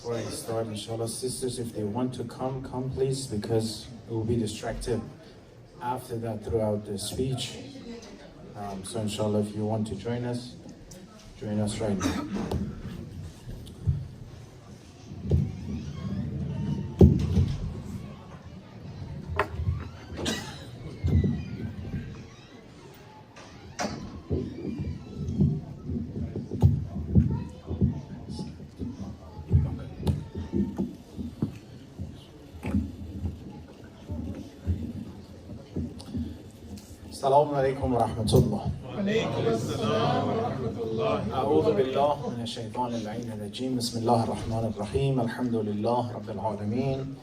Before I start, inshallah, sisters, if they want to come please, because it will be distracted after that throughout the speech. So inshallah, if you want to join us right now. السلام عليكم ورحمة الله. وعليكم السلام ورحمة الله. أعوذ بالله من الشيطان اللعين الرجيم. بسم الله الرحمن الرحيم. الحمد لله رب العالمين.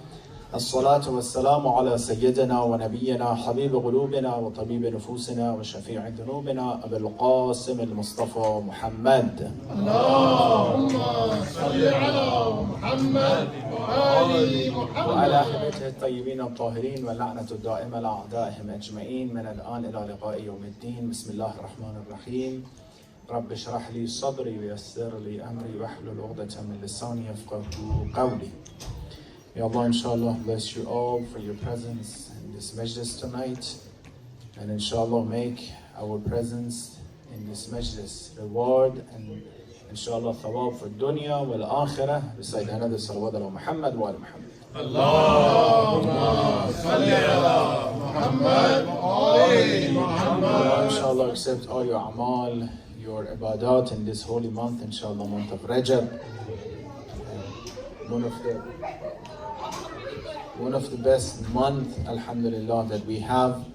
الصلاة والسلام على سيدنا ونبينا حبيب قلوبنا وطبيب نفوسنا وشفيع ذنوبنا أبي القاسم المصطفى محمد. اللهم صل على محمد وآل محمد وعلى أهل بيته الطيبين الطاهرين واللعنة الدائمة لأعدائهم أجمعين من الآن إلى لقاء يوم الدين. بسم الله الرحمن الرحيم. رب اشرح لي صدري ويسر لي أمري واحلل عقدة من لساني يفقهوا قولي. May Allah inshallah bless you all for your presence in this majlis tonight, and inshallah make our presence in this majlis reward and inshallah thawab for dunya wal akhirah. Recite another salawat ala Muhammad wa ala Muhammad. اللهم صل على محمد وآل محمد. Inshallah accept all your amal, your ibadat in this holy month, inshallah, month of Rajab. One of the best month, alhamdulillah, that we have,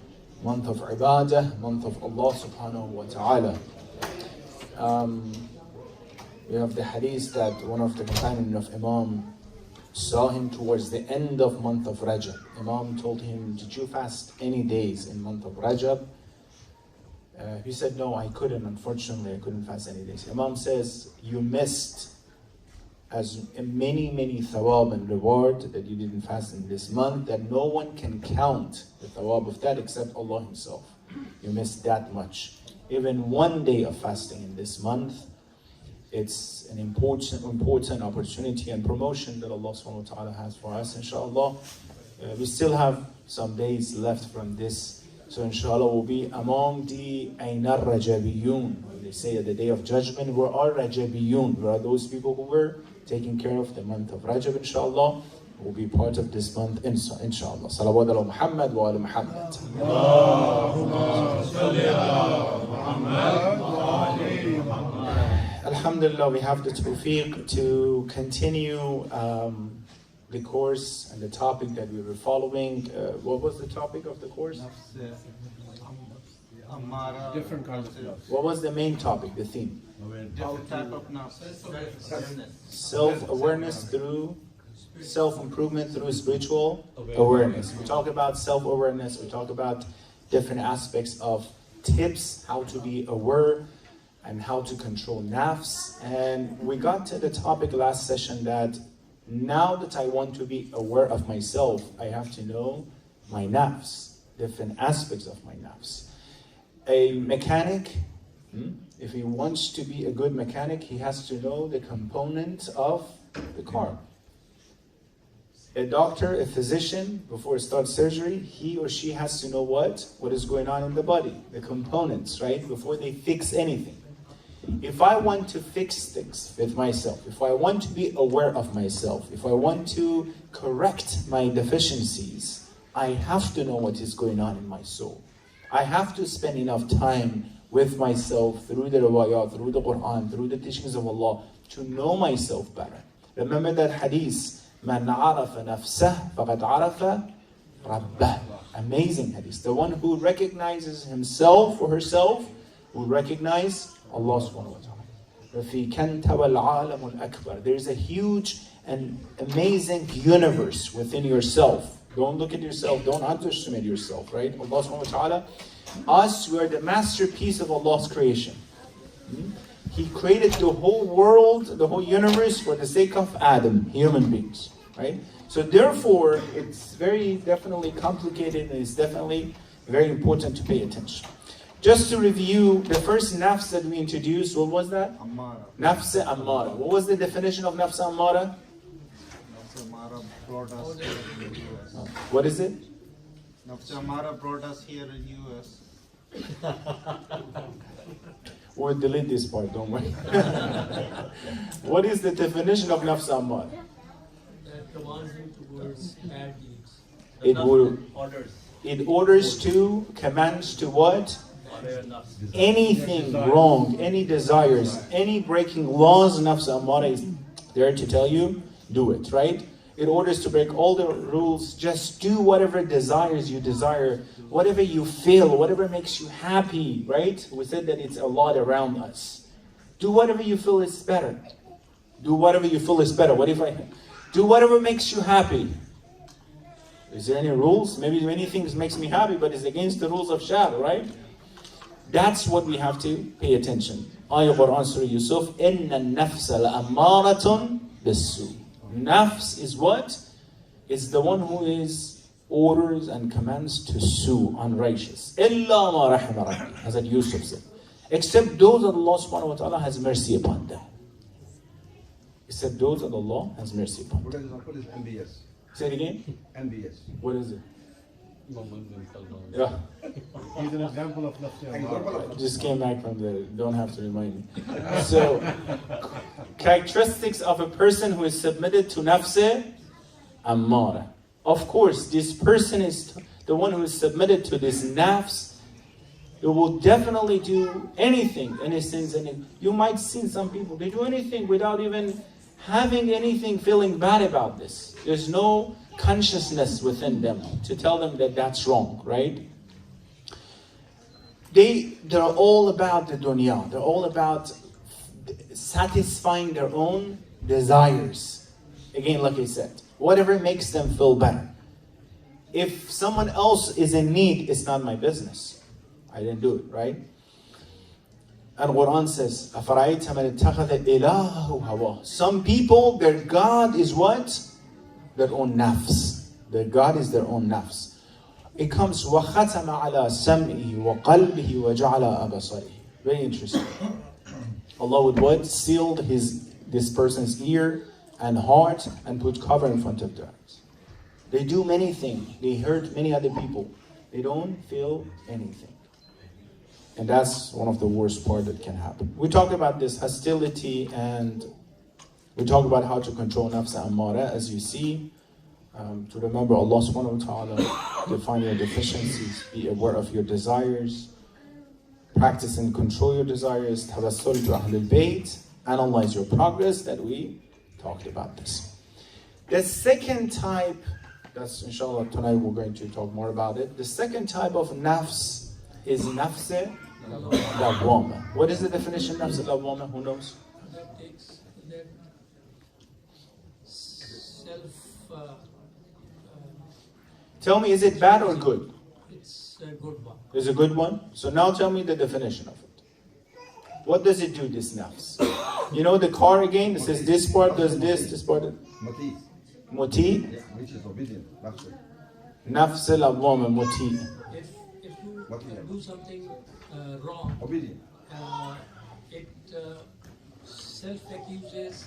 month of ibadah, month of Allah subhanahu wa ta'ala. We have the hadith that one of the companions of Imam saw him towards the end of month of Rajab. Imam told him, did you fast any days in month of Rajab? He said, no, I couldn't. Unfortunately, I couldn't fast any days. Imam says, you missed as many thawab and reward that you didn't fast in this month, that no one can count the thawab of that except Allah Himself. You missed that much. Even one day of fasting in this month, it's an important opportunity and promotion that Allah subhanahu wa ta'ala has for us, inshallah. We still have some days left from this, so inshallah we'll be among the Ainar Rajabiyun. They say at the day of judgment, we are Rajabiyun. We are those people who were taking care of the month of Rajab, inshallah. Will be part of this month, inshallah. Salawat ala Muhammad wa ala Muhammad. اللهم صل على محمد وآل محمد. Alhamdulillah, we have the tawfiq to continue the course and the topic that we were following. What was the topic of the course? Different kinds of nafs. What was the main topic, the theme? Different type of nafs. Self-awareness through self-improvement through spiritual awareness. We talk about self-awareness, we talk about different aspects of tips, how to be aware and how to control nafs. And we got to the topic last session that now that I want to be aware of myself, I have to know my nafs, different aspects of my nafs. A mechanic, if he wants to be a good mechanic, he has to know the components of the car. A doctor, a physician, before he starts surgery, he or she has to know what is going on in the body, the components, right? Before they fix anything. If I want to fix things with myself, if I want to be aware of myself, if I want to correct my deficiencies, I have to know what is going on in my soul. I have to spend enough time with myself through the riwayat, through the Quran, through the teachings of Allah, to know myself better. Remember that hadith, Man arafa nafsah faqad arafa rabbah. Amazing hadith. The one who recognizes himself or herself will recognize Allah subhanahu wa ta'ala. There's a huge and amazing universe within yourself. Don't look at yourself, don't underestimate yourself, right? Allah subhanahu wa ta'ala, us, we are the masterpiece of Allah's creation. He created the whole world, the whole universe for the sake of Adam, human beings, right? So therefore, it's very definitely complicated and it's definitely very important to pay attention. Just to review, the first nafs that we introduced, what was that? Ammara. Nafs ammara. What was the definition of nafs ammara? Amara brought us here in the US. What is it? Nafs Amara brought us here in US. We'll delete this part, don't worry. What is the definition of nafs ammar? That commands him towards bad deeds. It orders to, commands to what? Anything wrong, any desires, any breaking laws, nafs ammara is there to tell you, do it, right? It orders to break all the rules, just do whatever desires you desire, whatever you feel, whatever makes you happy, right? We said that it's a lot around us. Do whatever you feel is better. Do whatever you feel is better. What if I do whatever makes you happy? Is there any rules? Maybe many things makes me happy, but it's against the rules of Shar, right? That's what we have to pay attention. Ayah Quran Surah Yusuf, إِنَّ النَّفْسَ لَأَمَّارَةٌ بِالسُّوءِ. Nafs is what? It's the one who is orders and commands to sue, unrighteous. إِلَّا مَا رَحْمَ رَبِّي, as Yusuf said. Except those that Allah subhanahu wa ta'ala has mercy upon them. Except those that Allah has mercy upon them. What is MBS? Say it again. MBS. What is it? Yeah. He's an example of nafs. Just came back from there. Don't have to remind me. So, characteristics of a person who is submitted to nafs ammara. Of course, this person is the one who is submitted to this nafs. It will definitely do anything, any sins. And you might see some people, they do anything without even having anything, feeling bad about this. There's no consciousness within them to tell them that that's wrong, right? They're all about the dunya. They're all about satisfying their own desires. Again, like I said, whatever makes them feel better. If someone else is in need, it's not my business. I didn't do it, right? And Quran says, أَفَرَأَيْتَ مَنِ اتَّخَذَ إِلَهُ هَوَاهُ. Some people, their God is what? Their own nafs. Their God is their own nafs. It comes وَخَتَمَ عَلَى سَمْعِهِ وَقَلْبِهِ وَجَعَلَ أَبَصَرِهِ. Very interesting. Allah would what? Sealed this person's ear and heart and put cover in front of their eyes. They do many things. They hurt many other people. They don't feel anything. And that's one of the worst part that can happen. We talk about this hostility and we talk about how to control nafs ammara, as you see, to remember Allah subhanahu wa ta'ala, define your deficiencies, be aware of your desires, practice and control your desires, tawassul to Ahlul Bayt, analyze your progress, that we talked about this. The second type, that's inshallah tonight we're going to talk more about it. The second type of nafs is nafs lawwama. What is the definition of nafs lawwama? Who knows? That takes that self. Tell me, is it bad or good? It's a good one. It's a good one? So now tell me the definition of it. What does it do, this nafs? You know the car again? It says this part does this, this part. Mati. Muti. Which is obedient. Nafs. Nafs lawwama muti. If you do something wrong, Obedient. it self-accuses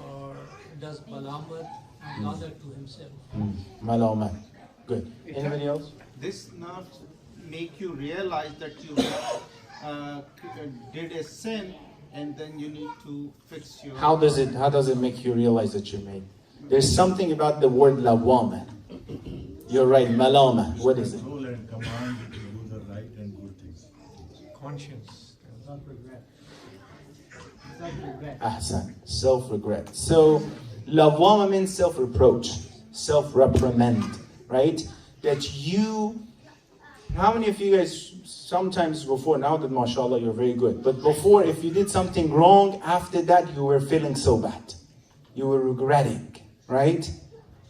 or does malamat and other to himself. Malaman. Good. Anybody else? This not make you realize that you did a sin and then you need to fix your... How does it make you realize that you made? There's something about the word lawwama. You're right, malama. What is it? Rule and command to do the right and good things. Conscience, self-regret. Ahsan. Self-regret. So, lawwama means self-reproach, self-reprimand, right? That you... How many of you guys, sometimes before, now that mashallah you're very good, but before, if you did something wrong, after that you were feeling so bad. You were regretting, right?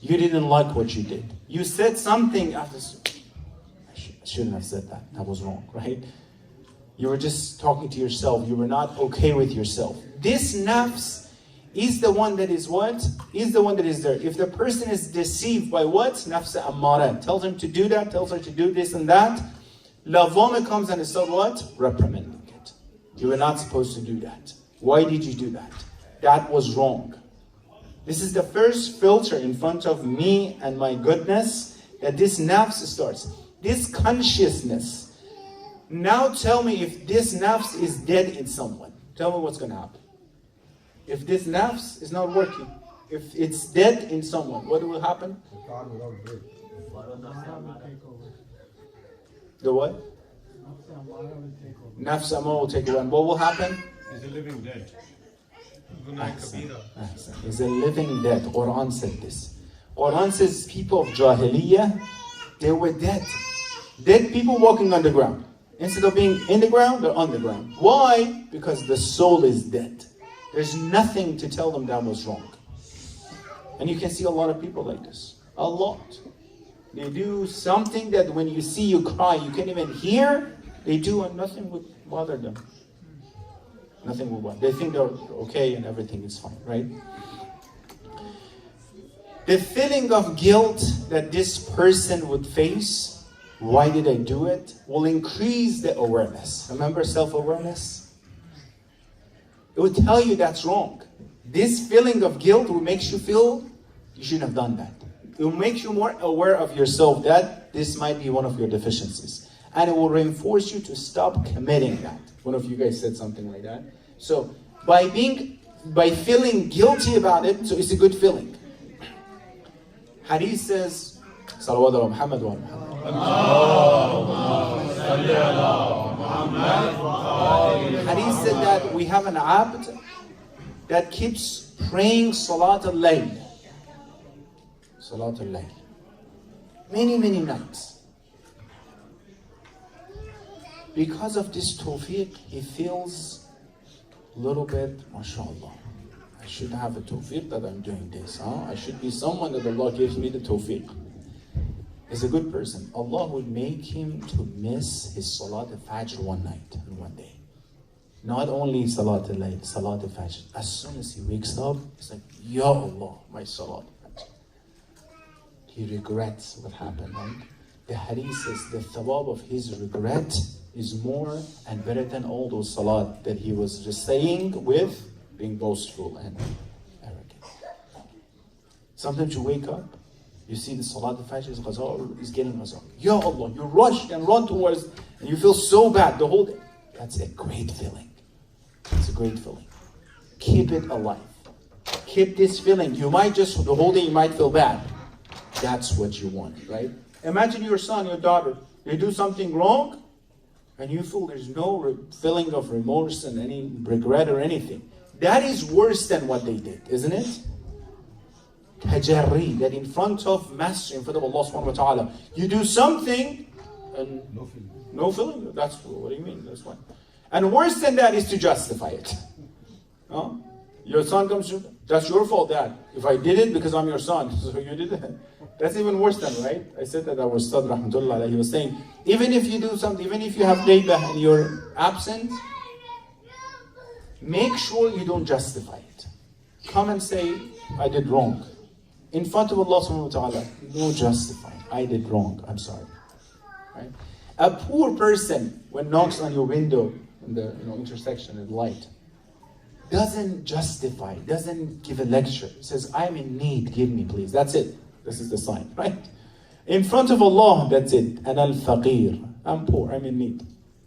You didn't like what you did. You said something after, I shouldn't have said that. That was wrong, right? You were just talking to yourself. You were not okay with yourself. This nafs is the one that is what? Is the one that is there. If the person is deceived by what? Nafs ammara. Tells him to do that, tells her to do this and that. Lawwama comes and is what? Reprimanding it. You were not supposed to do that. Why did you do that? That was wrong. This is the first filter in front of me and my goodness that this nafs starts. This consciousness. Now tell me if this nafs is dead in someone. Tell me what's going to happen. If this nafs is not working, if it's dead in someone, what will happen? God without break. The what? Nafs Amara will take over. And what will happen? He's a living dead. He's a living dead. Quran said this. Quran says people of Jahiliyyah, they were dead. Dead people walking on the ground. Instead of being in the ground, they're on the ground. Why? Because the soul is dead. There's nothing to tell them that was wrong. And you can see a lot of people like this. A lot. They do something that when you see you cry, you can't even hear. They do and nothing would bother them. Nothing will bother. They think they're okay and everything is fine, right? The feeling of guilt that this person would face, why did I do it, will increase the awareness. Remember self-awareness? It will tell you that's wrong. This feeling of guilt will make you feel you shouldn't have done that. It will make you more aware of yourself that this might be one of your deficiencies. And it will reinforce you to stop committing that. One of you guys said something like that. So by feeling guilty about it, so it's a good feeling. Hadith says, Salawat ala Muhammad wa Muhammad. Hadith said that we have an abd that keeps praying Salat al-Layl. Salat al-Layl. Many, many nights. Because of this tawfiq, he feels a little bit, mashallah, I should have a tawfiq that I'm doing this. I should be someone that Allah gives me the tawfiq. He's a good person. Allah will make him to miss his Salat al-Fajr one night and one day. Not only Salat al-Layl, Salat al-Fajr. As soon as he wakes up, he's like, Ya Allah, my Salat al-Fajr. He regrets what happened. Right? The hadith says the thawab of his regret is more and better than all those salat that he was just saying with being boastful and arrogant. Sometimes you wake up, you see the Salat al-Fajr is getting Qaza. Ya Allah, you rush and run towards, and you feel so bad the whole day. That's a great feeling. It's a great feeling. Keep it alive. Keep this feeling. You might just, the whole day you might feel bad. That's what you want, right? Imagine your son, your daughter, they do something wrong, and you feel there's no feeling of remorse and any regret or anything. That is worse than what they did, isn't it? Tajarri, that in front of Master, in front of Allah subhanahu wa ta'ala, you do something and No feeling. no feeling. That's what do you mean? That's fine. And worse than that is to justify it. Huh? Your son comes to, that's your fault, Dad. If I did it because I'm your son, so you did it. That's even worse than, right? I said that our Ustad Rahmatullah, he was saying, even if you do something, even if you have ghaibah and you're absent, make sure you don't justify it. Come and say, I did wrong. In front of Allah subhanahu wa ta'ala, no justifying. I did wrong, I'm sorry. Right? A poor person, when knocks on your window in the intersection at light, doesn't justify, doesn't give a lecture. Says, I'm in need, give me please. That's it. This is the sign, right? In front of Allah, that's it. Ana al-faqir. I'm poor, I'm in need.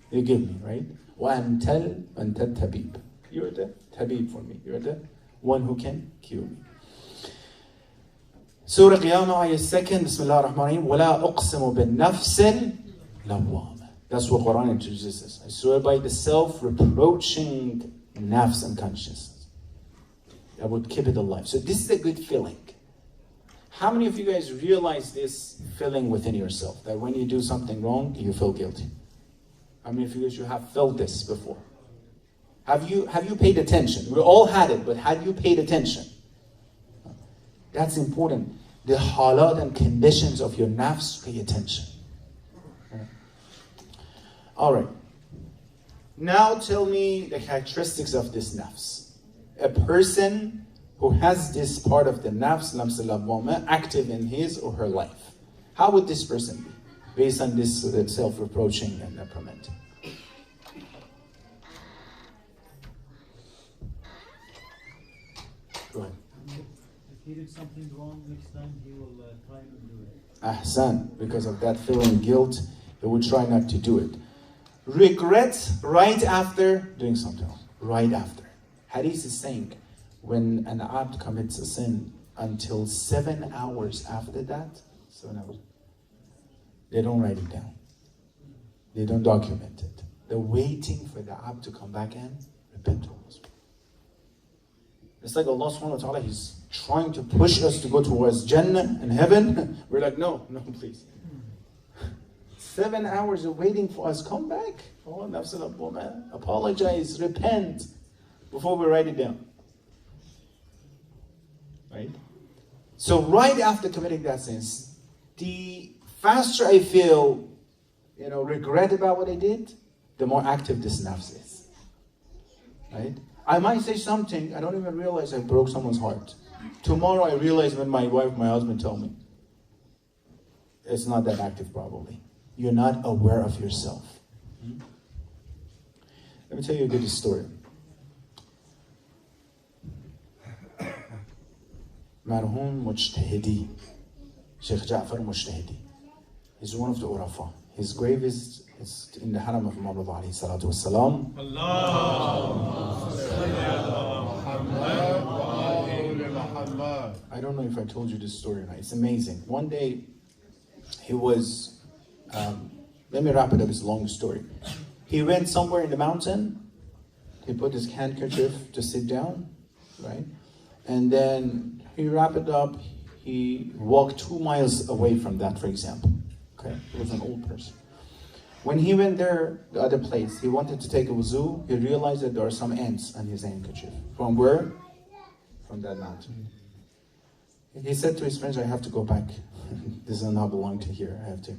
You give me, right? وَأَنْتَ الْتَبِيبِ. You're the tabib for me. You're the one who can cure me. Surah Qiyamah, ayah 2, Bismillah ar-Rahman ar-Rahim. وَلَا أُقْسِمُ بِالنَّفْسِ الْلَوَّامَةِ. That's what Quran introduces. I swear by the self-reproaching nafs and consciousness. I would keep it alive. So this is a good feeling. How many of you guys realize this feeling within yourself? That when you do something wrong, you feel guilty? How many of you guys have felt this before? Have you paid attention? We all had it, but had you paid attention? That's important. The halat and conditions of your nafs, pay attention. Alright. Now tell me the characteristics of this nafs. A person who has this part of the nafs, nafs al-lawwama, active in his or her life. How would this person be? Based on this self-reproaching and reprimanding. Go ahead. he did something wrong, next time he will try to do it. Ahsan, because of that feeling guilt, he would try not to do it. Regret right after doing something else. Right after. Hadith is saying, when an abd commits a sin, until 7 hours after that, 7 hours, they don't write it down. They don't document it. They're waiting for the abd to come back and repent. It's like Allah subhanahu wa ta'ala, He's trying to push us to go towards Jannah and heaven. We're like, no, please. 7 hours of waiting for us. Come back. Oh, nafsul woman. Apologize, repent before we write it down. Right? So right after committing that sin, the faster I feel, regret about what I did, the more active this nafs is. Right? I might say something, I don't even realize I broke someone's heart. Tomorrow I realize when my husband told me. It's not that active probably. You're not aware of yourself. Let me tell you a good story. Marhum Mujtahidi, Sheikh Ja'far Mujtahidi. He's one of the Urafa. His grave is in the Haram of Muhammad alayhi salatu wasalam. I don't know if I told you this story or not. It's amazing. One day, he was, let me wrap it up, it's a long story. He went somewhere in the mountain, he put his handkerchief to sit down, right? And then he wrapped it up, he walked 2 miles away from that, for example. Okay, he was an old person. When he went there, the other place, he wanted to take a wuzu, he realized that there are some ants on his handkerchief. From where? From that mountain. He said to his friends, I have to go back. This does not belong to here, I have to.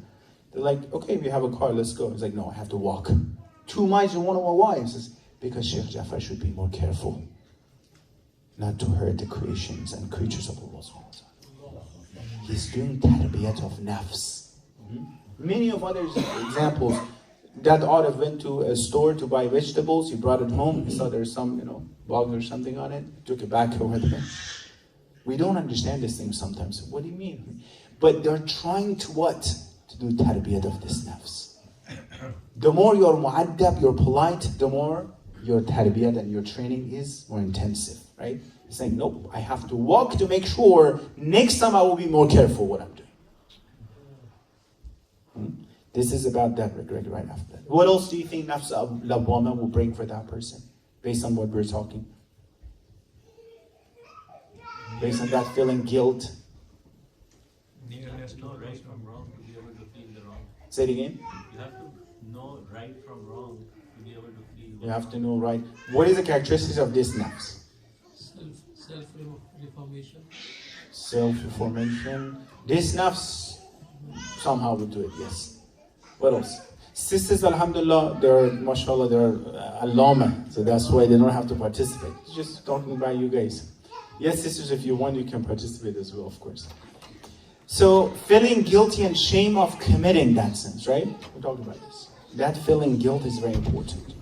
They're like, okay, we have a car, let's go. He's like, no, I have to walk. 2 miles in one of our wives. He says, because Sheikh Ja'far should be more careful not to hurt the creations and creatures of Allah. He's doing tarbiyat of nafs. Many of other examples. That author went to a store to buy vegetables. He brought it home. He saw there's some, bugs or something on it. Took it back with him. We don't understand these things sometimes. What do you mean? But they're trying to what? To do tarbiyat of this nafs. The more you're mu'addab, you're polite, the more your tarbiyat and your training is more intensive, right? He's saying, nope, I have to walk to make sure next time I will be more careful what I'm doing. This is about that regret right after that. What else do you think nafs lawwama will bring for that person? Based on what we're talking. Based on that feeling guilt. You have to know right from wrong to be able to feel the wrong. Say it again. You have to know right from wrong to be able to feel. You have to know right. What is the characteristics of this nafs? Self-reformation. Self-reformation. This nafs somehow will do it, yes. What else? Sisters, alhamdulillah, they're, mashallah, they're allama, so that's why they don't have to participate. Just talking about you guys. Yes, sisters, if you want, you can participate as well, of course. So, feeling guilty and shame of committing that sins, right? We're talking about this. That feeling guilt is very important.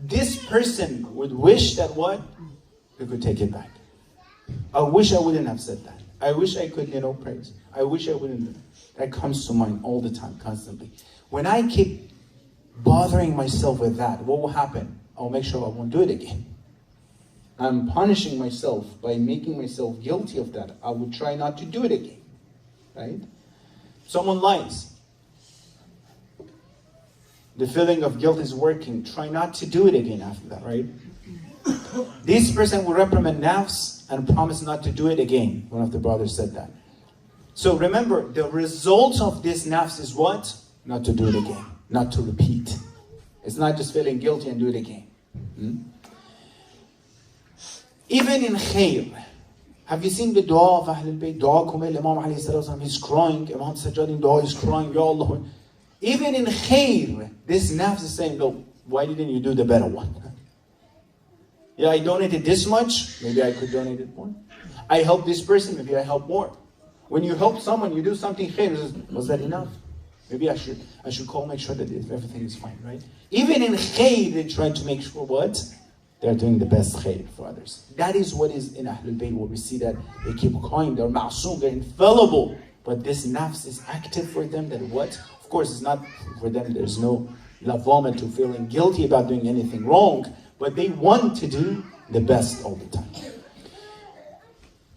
This person would wish that what? We could take it back. I wish I wouldn't have said that. I wish I could, praise. I wish I wouldn't. That comes to mind all the time, constantly. When I keep bothering myself with that, what will happen? I'll make sure I won't do it again. I'm punishing myself by making myself guilty of that. I would try not to do it again. Right? Someone lies. The feeling of guilt is working. Try not to do it again after that, right? This person will reprimand nafs and promise not to do it again. One of the brothers said that. So remember, the result of this nafs is what? Not to do it again. Not to repeat. It's not just feeling guilty and do it again. Even in khair. Have you seen the dua of Ahlul Bayt? Dua Kumail, Imam alayhi salam, he's crying. Imam Sajjad in dua is crying. Ya Allah. Even in khair, this nafs is saying, no, why didn't you do the better one? Yeah, I donated this much. Maybe I could donate it more. I helped this person. Maybe I help more. When you help someone, you do something khair. Was that enough? Maybe I should call, make sure that everything is fine, right? Even in khair, they try to make sure what? they're doing the best khair for others. That is what is in Ahlul Bayt, where we see that they keep quiet, they're ma'soom, they're infallible. But this nafs is active for them, that what? Of course, it's not for them, there's no lavama to feeling guilty about doing anything wrong, but they want to do the best all the time.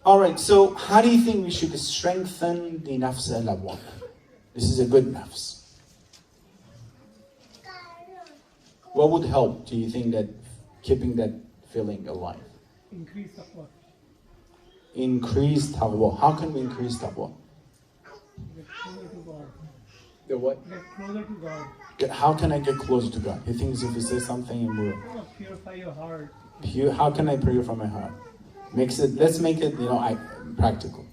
Alright, so how do you think we should strengthen the nafs al-lawwama? This is a good nafs. What would help, do you think, that keeping that feeling alive? Increase taqwa. Increase taqwa. How can we increase taqwa? Get closer to God. The what? Get closer to God. How can I get closer to God? He thinks if you say something and we're Purify your heart. pure, how can I pray from my heart? Let's make it, practical.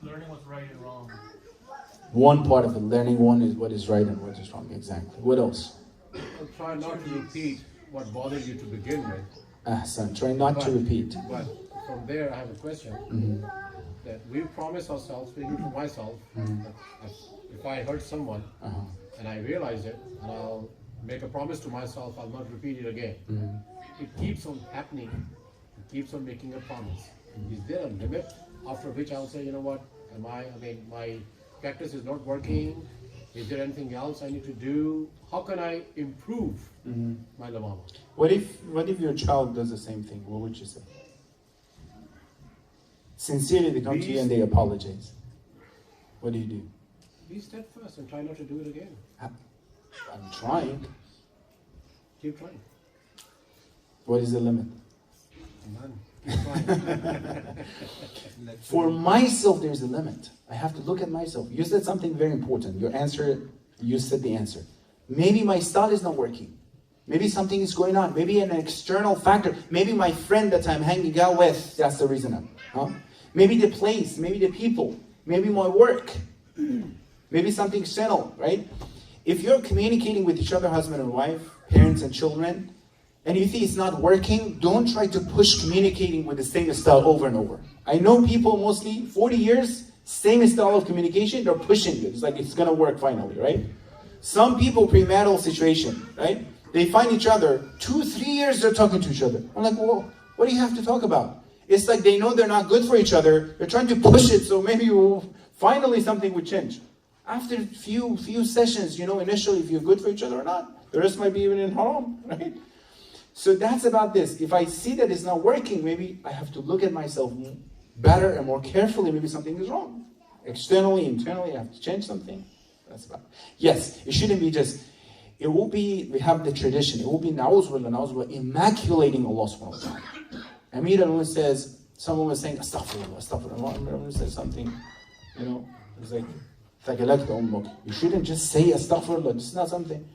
Learning what's right and wrong. One part of it, learning one is what is right and what is wrong. Exactly. What else? Try not to repeat what bothered you to begin with. Ahsan. Try not to repeat. But from there, I have a question. That we promise ourselves, speaking for myself, that if I hurt someone and I realize it, and I'll make a promise to myself, I'll not repeat it again. It keeps on happening. It keeps on making a promise. Is there a limit after which I'll say, you know what? My practice is not working. Is there anything else I need to do? How can I improve my lavama? What if your child does the same thing? What would you say? Sincerely, they come to you and they apologize. What do you do? Be steadfast and try not to do it again. I'm trying. Keep trying. What is the limit? None. Keep trying. For myself, there's a limit. I have to look at myself. You said something very important. You said the answer. Maybe my style is not working. Maybe something is going on. Maybe an external factor. Maybe my friend that I'm hanging out with, that's the reason. Maybe the place, maybe the people, maybe my work. Maybe something external, right? If you're communicating with each other, husband and wife, parents and children, and you think it's not working, don't try to push communicating with the same style over and over. I know people mostly, 40 years, same style of communication, they're pushing it. It's like it's gonna work finally, right? Some people, premarital situation, right? They find each other, 2-3 years they're talking to each other. I'm like, well, what do you have to talk about? It's like they know they're not good for each other. They're trying to push it, so maybe finally something would change. After a few sessions, initially if you're good for each other or not. The rest might be even in haram, right? So that's about this. If I see that it's not working, maybe I have to look at myself better and more carefully. Maybe something is wrong. Externally, internally, I have to change something. That's about it. Yes, it shouldn't be just, it will be, we have the tradition, it will be na'uzubillah, immaculating Allah subhanahu wa ta'ala. Amir al-Mu'min says, someone was saying, astaghfirullah, astaghfirullah. Amir al-Mu'min said something, it was like, you shouldn't just say astaghfirullah. This is not something,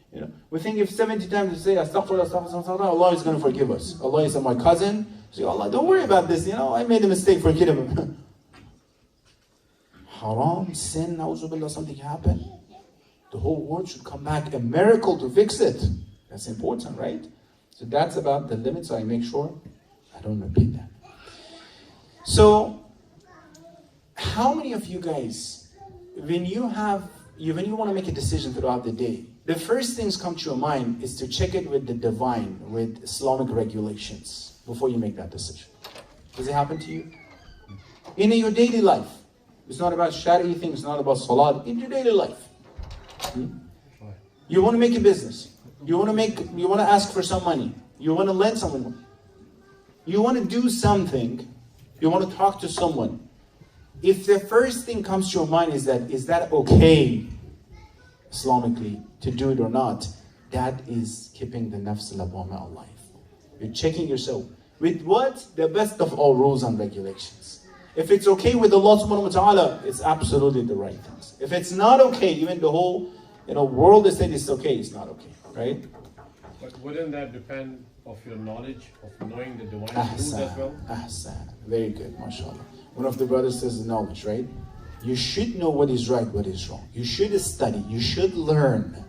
We think if 70 times you say astaghfirullah, astaghfirullah, Allah is going to forgive us. Allah is my cousin. So Allah, don't worry about this. I made a mistake, forgive him. Haram, sin, na'uzubillah, something happened. The whole world should come back, a miracle to fix it. That's important, right? So that's about the limit, so I make sure I don't repeat that. So, how many of you guys, when you want to make a decision throughout the day, the first things come to your mind is to check it with the divine, with Islamic regulations, before you make that decision. Does it happen to you? In your daily life. It's not about shari'i things, it's not about salat, in your daily life. You want to make a business. You want to ask for some money. You want to lend someone money. You want to do something. You want to talk to someone. If the first thing comes to your mind is that okay, Islamically, to do it or not, that is keeping the nafs al-lawwama alive. You're checking yourself. With what? The best of all rules and regulations. If it's okay with Allah subhanahu wa ta'ala, it's absolutely the right things. If it's not okay, even the whole world is saying it's okay, it's not okay, right? But wouldn't that depend of your knowledge of knowing the divine rules as well? Ahsan. Very good, mashallah. One of the brothers says knowledge, right? You should know what is right, what is wrong. You should study, you should learn,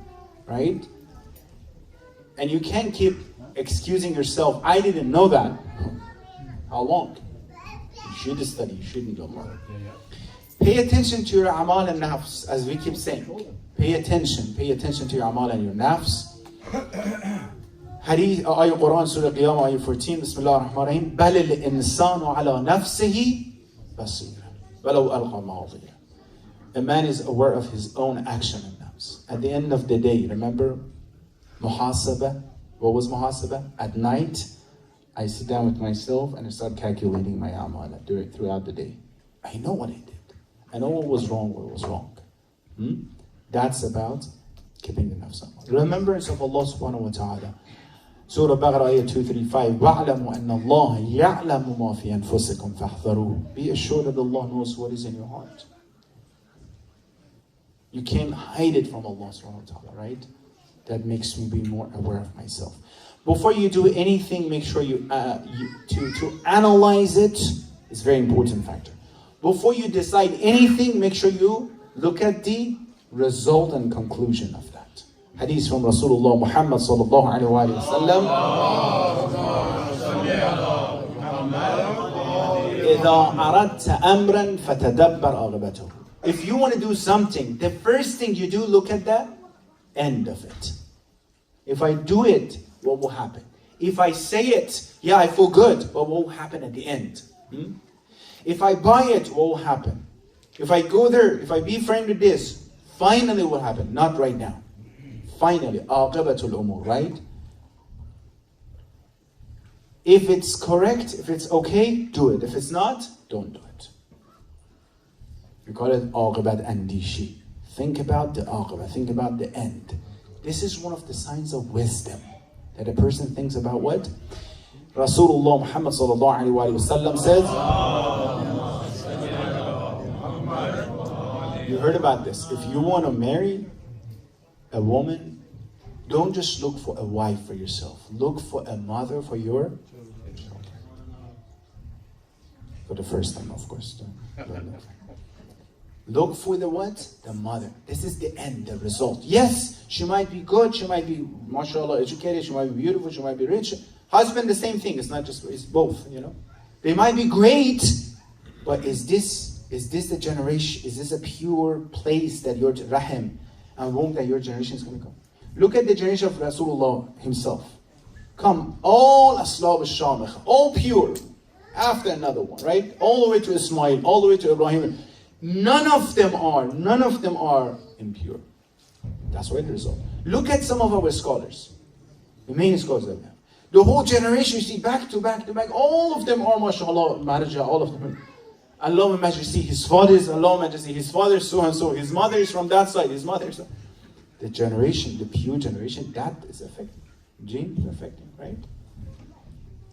right? And you can't keep excusing yourself, I didn't know that. How long? You should study, you shouldn't know more. Pay attention to your amal and nafs, as we keep saying. Pay attention to your amal and your nafs. حديث آية قرآن سورة القيامة آية 14 بسم الله الرحمن الرحيم بل الإنسان على نفسه بصير ولو ألقى معاذيره. A man is aware of his own action and nafs. At the end of the day, remember muhasabah? What was muhasabah? At night, I sit down with myself and I start calculating my amal throughout the day. I know what I did. I know what was wrong, what was wrong. That's about keeping the nafs on. Remembrance of Allah subhanahu wa ta'ala. Surah Baqarah ayah 235. وَاعْلَمُوا أَنَّ اللَّهَ يَعْلَمُ مَا فِي أَنفُسِكُمْ فَاحْذَرُوهُ. Be assured that Allah knows what is in your heart. You can't hide it from Allah subhanahu wa ta'ala, right? That makes me be more aware of myself. Before you do anything, make sure to analyze it. It's a very important factor. Before you decide anything, make sure you look at the result and conclusion of that. Hadith from Rasulullah Muhammad sallallahu alaihi wasallam. إذا أردت أمرا فتدبر عاقبته. If you want to do something, the first thing you do, look at the end of it. If I do it, what will happen? If I say it, yeah, I feel good, but what will happen at the end? If I buy it, what will happen? If I go there, if I be friend with this, finally what will happen? Not right now. Finally, aqibatul umur, right? If it's correct, if it's okay, do it. If it's not, don't do it. We call it aqibat andishi. Think about the aqibat, think about the end. This is one of the signs of wisdom. That a person thinks about what? Rasulullah Muhammad sallallahu alaihi wasallam says, you heard about this. If you want to marry a woman, don't just look for a wife for yourself. Look for a mother for your children. For the first time, of course. Look for the what? The mother. This is the end, the result. Yes, she might be good, she might be, mashallah, educated, she might be beautiful, she might be rich. Husband, the same thing. It's not just, it's both, you know. They might be great, but is this the generation, is this a pure place that your rahim and womb that your generation is going to go? Look at the generation of Rasulullah himself. Come, all aslab al-shamikh, all pure, after another one, right? All the way to Ismail, all the way to Ibrahim. None of them are impure. That's why the result. Look at some of our scholars, the main scholars that we have. The whole generation, you see, back to back, all of them are, mashallah, marja, all of them. Allah Majesty, his father's, Allah Majesty, his father's so and so, his mother is from that side, his mother is so. The generation, the pure generation, that is affecting. Gene is affecting, right?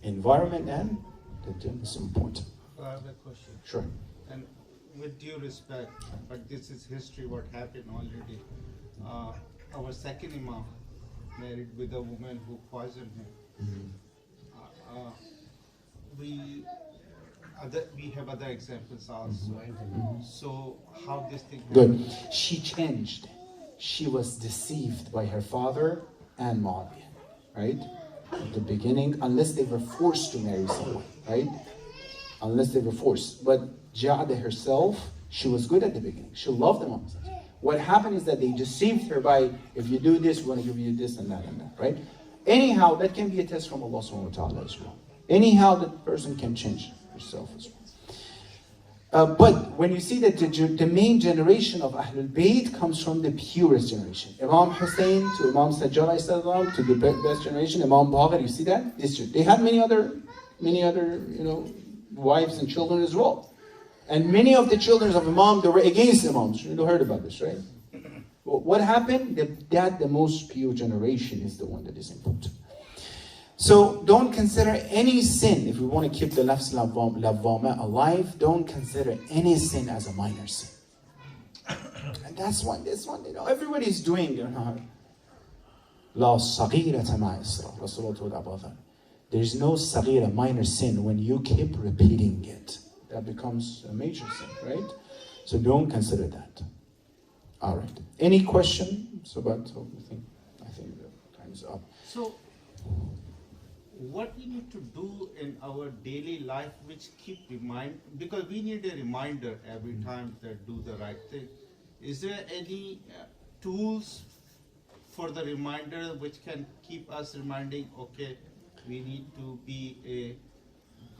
Environment and the gene is important. I have a question. Sure. And with due respect, but this is history, what happened already. Our second Imam married with a woman who poisoned him. We have other examples also. So how this thing happened? Good. She changed. She was deceived by her father and Muawiyah, right? At the beginning, unless they were forced to marry someone, right? Unless they were forced. But Ja'da herself, she was good at the beginning. She loved them. What happened is that they deceived her by, if you do this, we're going to give you this and that, right? Anyhow, that can be a test from Allah subhanahu wa ta'ala as well. Anyhow, the person can change herself as well. But when you see that the main generation of Ahlul Bayt comes from the purest generation. Imam Hussein to Imam Sajjad to the best generation, Imam Baqir, you see that? They had many other, wives and children as well. And many of the children of Imam, they were against Imams. You heard about this, right? Well, what happened? The most pure generation is the one that is important. So don't consider any sin, if we want to keep the nafs lawwama alive, don't consider any sin as a minor sin. And that's why this one, everybody's doing, La saghirata ma isra. Rasulullah told Abu Dharr. There's no saghira, minor sin, when you keep repeating it. That becomes a major sin, right? So don't consider that. All right. Any questions about, I think the time's up. So, what we need to do in our daily life which keep because we need a reminder every time that do the right thing. Is there any tools for the reminder which can keep us reminding, okay, we need to be a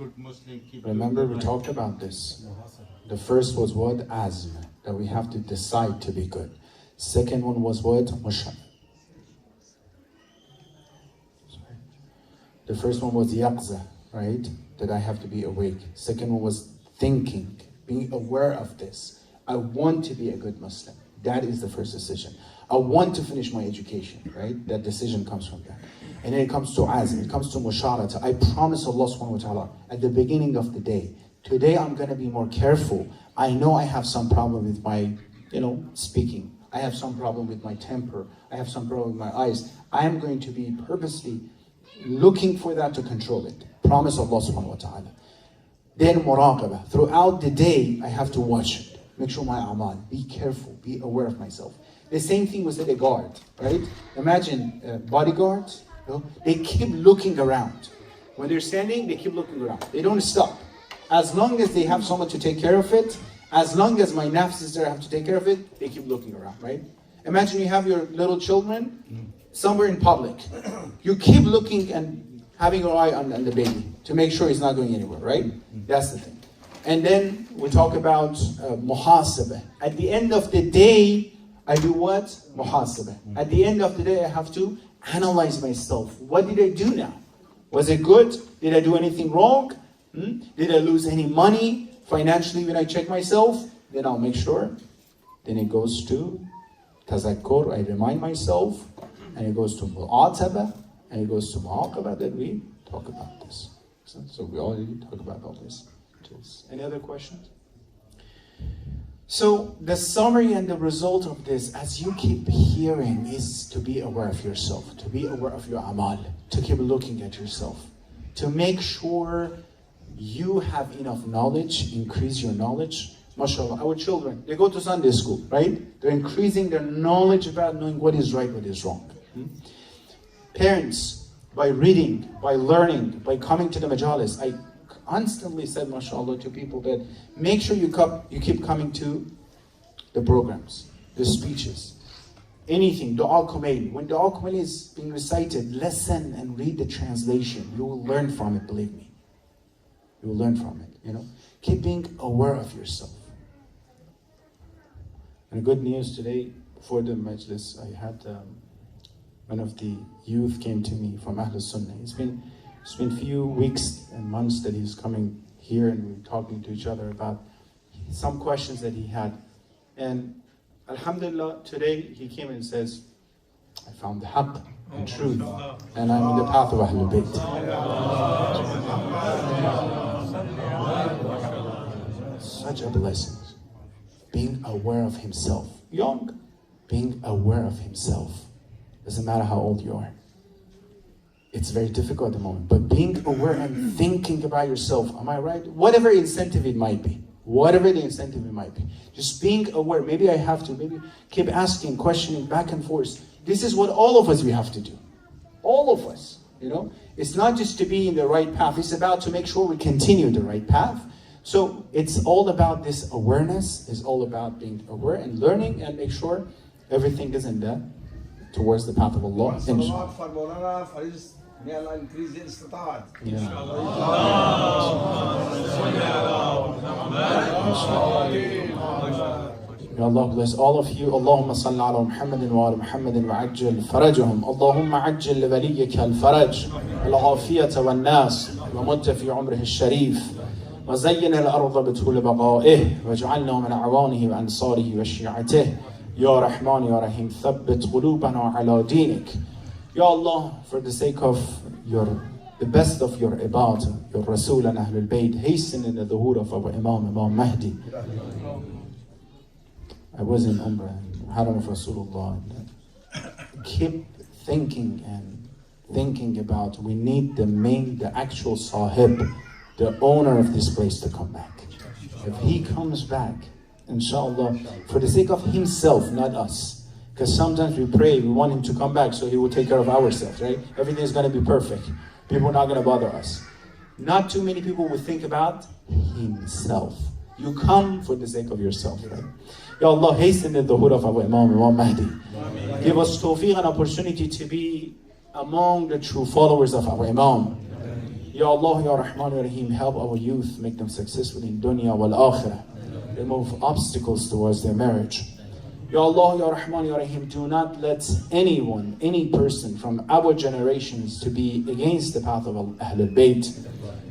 good Muslim. Keep Remember, doing we the talked about this. The first was what? Azm, that we have to decide to be good. Second one was what? Mushaf. The first one was yaqza, right? That I have to be awake. Second one was thinking, being aware of this. I want to be a good Muslim. That is the first decision. I want to finish my education, right? That decision comes from that. And then it comes to azm, it comes to musharata. I promise Allah subhanahu wa ta'ala at the beginning of the day, today I'm going to be more careful. I know I have some problem with my, speaking. I have some problem with my temper. I have some problem with my eyes. I am going to be purposely looking for that to control it. Promise Allah subhanahu wa ta'ala. Then muraqabah. Throughout the day, I have to watch it. Make sure my amal. Be careful. Be aware of myself. The same thing was with a guard, right? Imagine bodyguards. They keep looking around. When they're standing, they keep looking around. They don't stop. As long as they have someone to take care of it, as long as my nafs is there, I have to take care of it, they keep looking around, right? Imagine you have your little children somewhere in public. You keep looking and having your eye on the baby to make sure he's not going anywhere, right? That's the thing. And then we talk about muhasabah. At the end of the day, I do what? Muhasabah. At the end of the day, I have to analyze myself. What did I do now? Was it good? Did I do anything wrong? Did I lose any money financially when I check myself? Then I'll make sure. Then it goes to tazakkur, I remind myself. And it goes to mu'ataba. And it goes to mu'aqaba, that we talk about this. So we already talk about all this. Any other questions? So the summary and the result of this, as you keep hearing, is to be aware of yourself, to be aware of your amal, to keep looking at yourself, to make sure you have enough knowledge, increase your knowledge. MashaAllah, our children, they go to Sunday school, right? They're increasing their knowledge about knowing what is right, what is wrong. Parents, by reading, by learning, by coming to the majalis, I constantly said, MashaAllah, to people that make sure you keep coming to the programs, the speeches, anything, Dua Kumail. When Dua Kumail is being recited, listen and read the translation. You will learn from it, believe me. You will learn from it, Keep being aware of yourself. And good news today, before the majlis, I had one of the youth came to me from Ahl Sunnah. It's been few weeks and months that he's coming here and we're talking to each other about some questions that he had. And Alhamdulillah, today he came and says, I found the haqq and truth, and I'm in the path of Ahlul Bayt. Such a blessing. Being aware of himself. Young, being aware of himself. Doesn't matter how old you are. It's very difficult at the moment. But being aware and thinking about yourself, am I right? Whatever incentive it might be. Whatever the incentive it might be. Just being aware. Maybe I have to, maybe keep asking, questioning back and forth. This is what all of us we have to do. All of us, It's not just to be in the right path. It's about to make sure we continue the right path. So it's all about this awareness. It's all about being aware and learning and make sure everything is in that towards the path of Allah. Ya Allah bless all of you. Allahumma salli ala Muhammadin wa ala Muhammadin wa ajjal farajahum. Allahumma ajjal li waliyyika al-faraj wal-afiyata wal-nas wa mudda fi umrihi al-sharif wa zayyin al-ardha bitul baqa'ih wa ja'alna min a'wanihi wa ansarihi wa shi'atihi. Ya Rahman, Ya Rahim, thabbit qulubana ala dinik. Ya Allah, for the sake of the best of your ibad, your Rasul and Ahlul Bayt, hasten in the dhuhr of our Imam Mahdi. I was in Umrah, Haram of Rasulullah. Keep thinking and thinking about, we need the actual sahib, the owner of this place to come back. If he comes back, inshallah, for the sake of himself, not us. Because sometimes we pray, we want him to come back so he will take care of ourselves, right? Everything is going to be perfect. People are not going to bother us. Not too many people will think about himself. You come for the sake of yourself, right? Ya Allah, hasten the dhuhr of our Imam Mahdi. Give us tawfiq and opportunity to be among the true followers of our Imam. Ya Allah, Ya Rahman, Ya Rahim, help our youth, make them successful in dunya wal akhirah. Remove obstacles towards their marriage. Ya Allah, Ya Rahman, Ya Rahim, do not let anyone, any person from our generations to be against the path of Ahlul Bayt.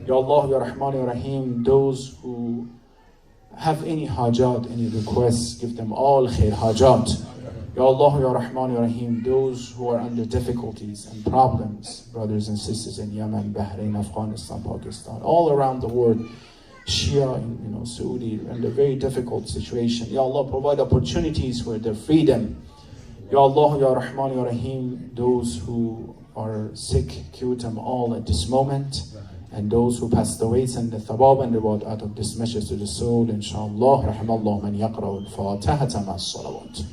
Ya Allah, Ya Rahman, Ya Rahim, those who have any hajat, any requests, give them all khair hajat. Ya Allah, Ya Rahman, Ya Rahim, those who are under difficulties and problems, brothers and sisters in Yemen, Bahrain, Afghanistan, Pakistan, all around the world, Shia in Saudi, in a very difficult situation. Ya Allah, provide opportunities for their freedom. Ya Allah, Ya Rahman, Ya Rahim, those who are sick, cure them all at this moment. And those who passed away, send the thawab and reward out of this message to the soul, inshallah. Rahimallah man yaqra'u al-Fatihata ma'as salawat.